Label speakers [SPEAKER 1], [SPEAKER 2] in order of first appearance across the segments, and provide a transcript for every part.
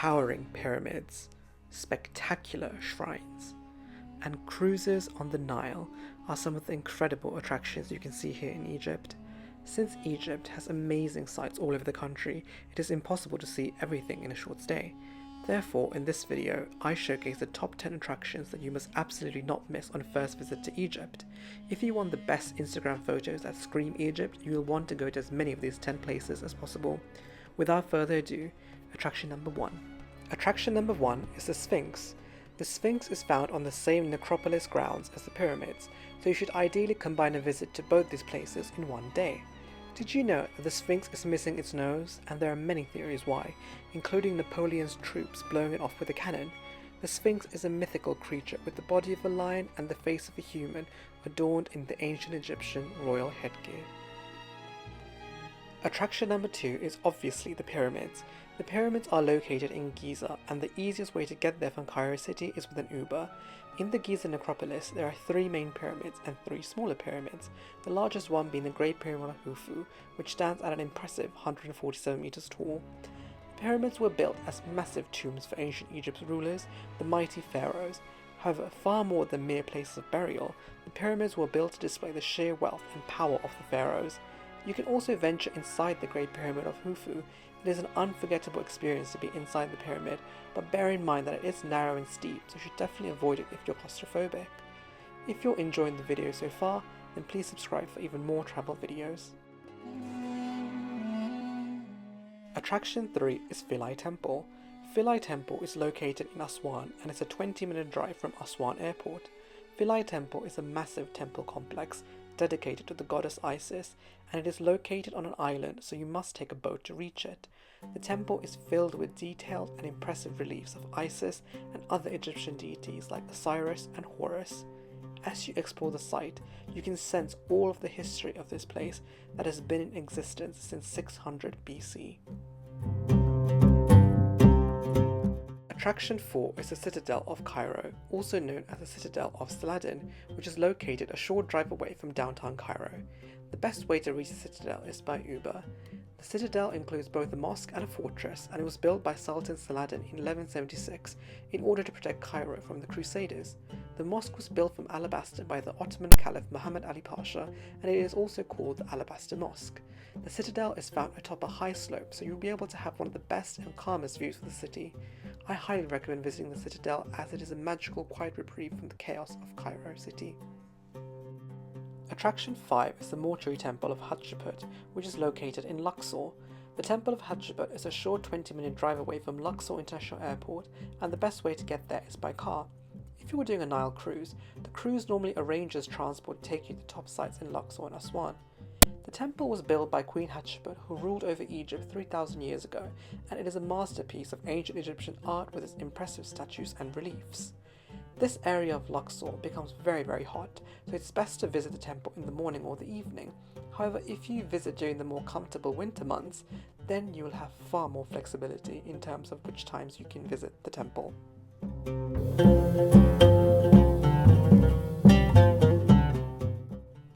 [SPEAKER 1] towering pyramids, spectacular shrines, and cruises on the Nile are some of the incredible attractions you can see here in Egypt. Since Egypt has amazing sites all over the country, it is impossible to see everything in a short stay. Therefore, in this video, I showcase the top 10 attractions that you must absolutely not miss on a first visit to Egypt. If you want the best Instagram photos that scream Egypt, you will want to go to as many of these 10 places as possible. Without further ado, attraction number 1. Attraction number 1 is the Sphinx. The Sphinx is found on the same necropolis grounds as the pyramids, so you should ideally combine a visit to both these places in one day. Did you know that the Sphinx is missing its nose? And there are many theories why, including Napoleon's troops blowing it off with a cannon. The Sphinx is a mythical creature with the body of a lion and the face of a human, adorned in the ancient Egyptian royal headgear. Attraction number 2 is obviously the pyramids. The pyramids are located in Giza, and the easiest way to get there from Cairo city is with an Uber. In the Giza necropolis, there are 3 main pyramids and 3 smaller pyramids, the largest one being the Great Pyramid of Khufu, which stands at an impressive 147 meters tall. The pyramids were built as massive tombs for ancient Egypt's rulers, the mighty pharaohs. However, far more than mere places of burial, the pyramids were built to display the sheer wealth and power of the pharaohs. You can also venture inside the Great Pyramid of Khufu. It is an unforgettable experience to be inside the pyramid, but bear in mind that it is narrow and steep, so you should definitely avoid it if you're claustrophobic. If you're enjoying the video so far, then please subscribe for even more travel videos. Attraction 3 is Philae Temple. Philae Temple is located in Aswan and is a 20-minute drive from Aswan Airport. Philae Temple is a massive temple complex dedicated to the goddess Isis, and it is located on an island, so you must take a boat to reach it. The temple is filled with detailed and impressive reliefs of Isis and other Egyptian deities like Osiris and Horus. As you explore the site, you can sense all of the history of this place that has been in existence since 600 BC. Attraction 4 is the Citadel of Cairo, also known as the Citadel of Saladin, which is located a short drive away from downtown Cairo. The best way to reach the Citadel is by Uber. The Citadel includes both a mosque and a fortress, and it was built by Sultan Saladin in 1176 in order to protect Cairo from the Crusaders. The mosque was built from alabaster by the Ottoman Caliph Muhammad Ali Pasha, and it is also called the Alabaster Mosque. The Citadel is found atop a high slope, so you'll be able to have one of the best and calmest views of the city. I highly recommend visiting the Citadel, as it is a magical, quiet reprieve from the chaos of Cairo city. Attraction 5 is the mortuary temple of Hatshepsut, which is located in Luxor. The temple of Hatshepsut is a short 20-minute drive away from Luxor International Airport, and the best way to get there is by car. If you were doing a Nile cruise, the cruise normally arranges transport to take you to the top sites in Luxor and Aswan. The temple was built by Queen Hatshepsut, who ruled over Egypt 3,000 years ago, and it is a masterpiece of ancient Egyptian art with its impressive statues and reliefs. This area of Luxor becomes very hot, so it's best to visit the temple in the morning or the evening. However, if you visit during the more comfortable winter months, then you will have far more flexibility in terms of which times you can visit the temple.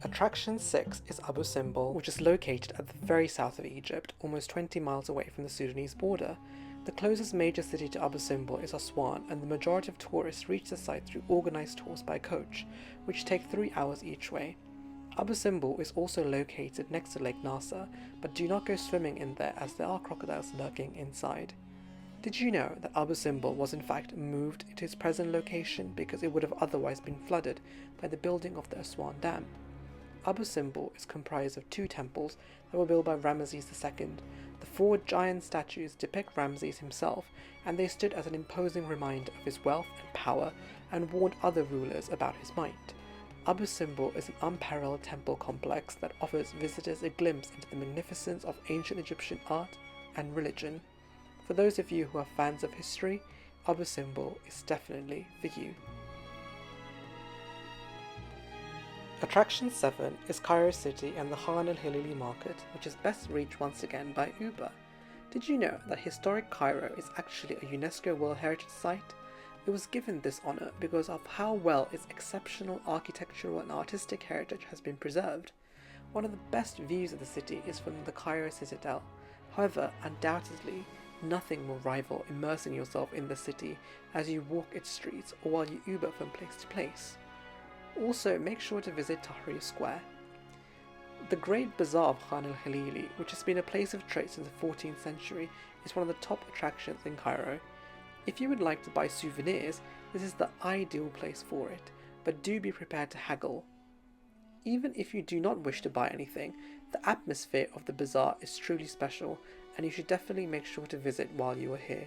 [SPEAKER 1] Attraction 6 is Abu Simbel, which is located at the very south of Egypt, almost 20 miles away from the Sudanese border. The closest major city to Abu Simbel is Aswan, and the majority of tourists reach the site through organized tours by coach, which take 3 hours each way. Abu Simbel is also located next to Lake Nasser, but do not go swimming in there as there are crocodiles lurking inside. Did you know that Abu Simbel was in fact moved to its present location because it would have otherwise been flooded by the building of the Aswan Dam? Abu Simbel is comprised of 2 temples that were built by Ramesses II. The 4 giant statues depict Ramses himself, and they stood as an imposing reminder of his wealth and power and warned other rulers about his might. Abu Simbel is an unparalleled temple complex that offers visitors a glimpse into the magnificence of ancient Egyptian art and religion. For those of you who are fans of history, Abu Simbel is definitely for you. Attraction 7 is Cairo City and the Khan el-Khalili market, which is best reached once again by Uber. Did you know that historic Cairo is actually a UNESCO World Heritage Site? It was given this honour because of how well its exceptional architectural and artistic heritage has been preserved. One of the best views of the city is from the Cairo Citadel. However, undoubtedly, Nothing will rival immersing yourself in the city as you walk its streets or while you Uber from place to place. Also, make sure to visit Tahrir Square. The Great Bazaar of Khan al-Khalili, which has been a place of trade since the 14th century, is one of the top attractions in Cairo. If you would like to buy souvenirs, this is the ideal place for it, but do be prepared to haggle. Even if you do not wish to buy anything, the atmosphere of the bazaar is truly special, and you should definitely make sure to visit while you are here.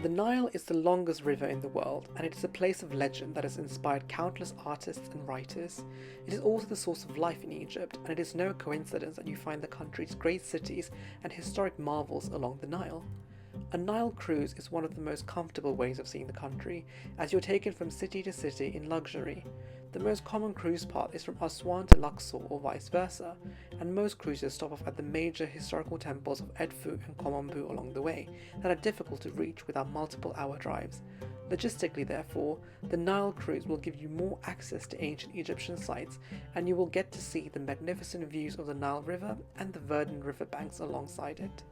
[SPEAKER 1] The Nile is the longest river in the world, and it is a place of legend that has inspired countless artists and writers. It is also the source of life in Egypt, and it is no coincidence that you find the country's great cities and historic marvels along the Nile. A Nile cruise is one of the most comfortable ways of seeing the country, as you're taken from city to city in luxury. The most common cruise path is from Aswan to Luxor or vice versa, and most cruises stop off at the major historical temples of Edfu and Komombo along the way that are difficult to reach without multiple hour drives. Logistically, therefore, the Nile cruise will give you more access to ancient Egyptian sites, and you will get to see the magnificent views of the Nile River and the verdant riverbanks alongside it.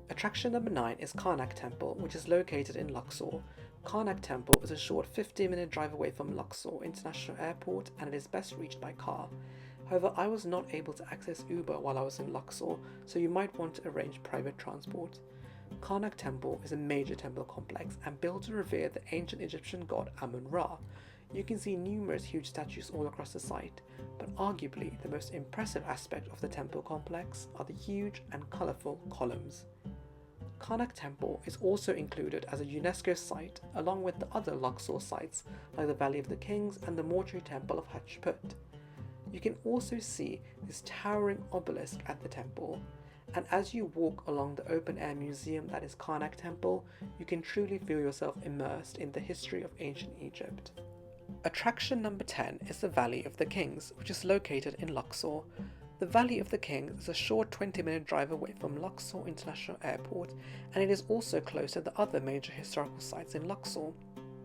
[SPEAKER 1] Attraction number 9 is Karnak Temple, which is located in Luxor. Karnak Temple is a short 15-minute drive away from Luxor International Airport, and it is best reached by car. However, I was not able to access Uber while I was in Luxor, so you might want to arrange private transport. Karnak Temple is a major temple complex and built to revere the ancient Egyptian god Amun-Ra. You can see numerous huge statues all across the site, but arguably the most impressive aspect of the temple complex are the huge and colourful columns. Karnak Temple is also included as a UNESCO site along with the other Luxor sites like the Valley of the Kings and the mortuary temple of Hatshepsut. You can also see this towering obelisk at the temple, and as you walk along the open-air museum that is Karnak Temple, you can truly feel yourself immersed in the history of ancient Egypt. Attraction number 10 is the Valley of the Kings, which is located in Luxor. The Valley of the Kings is a short 20-minute drive away from Luxor International Airport, and it is also close to the other major historical sites in Luxor.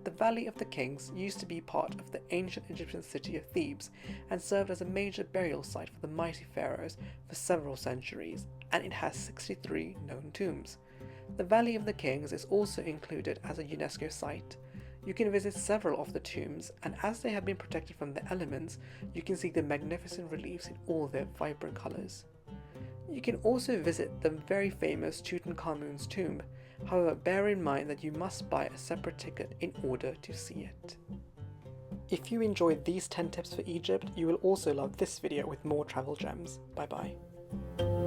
[SPEAKER 1] The Valley of the Kings used to be part of the ancient Egyptian city of Thebes and served as a major burial site for the mighty pharaohs for several centuries, and it has 63 known tombs. The Valley of the Kings is also included as a UNESCO site. You can visit several of the tombs, and as they have been protected from the elements, you can see the magnificent reliefs in all their vibrant colours. You can also visit the very famous Tutankhamun's tomb, however bear in mind that you must buy a separate ticket in order to see it. If you enjoyed these 10 tips for Egypt, you will also love this video with more travel gems. Bye bye.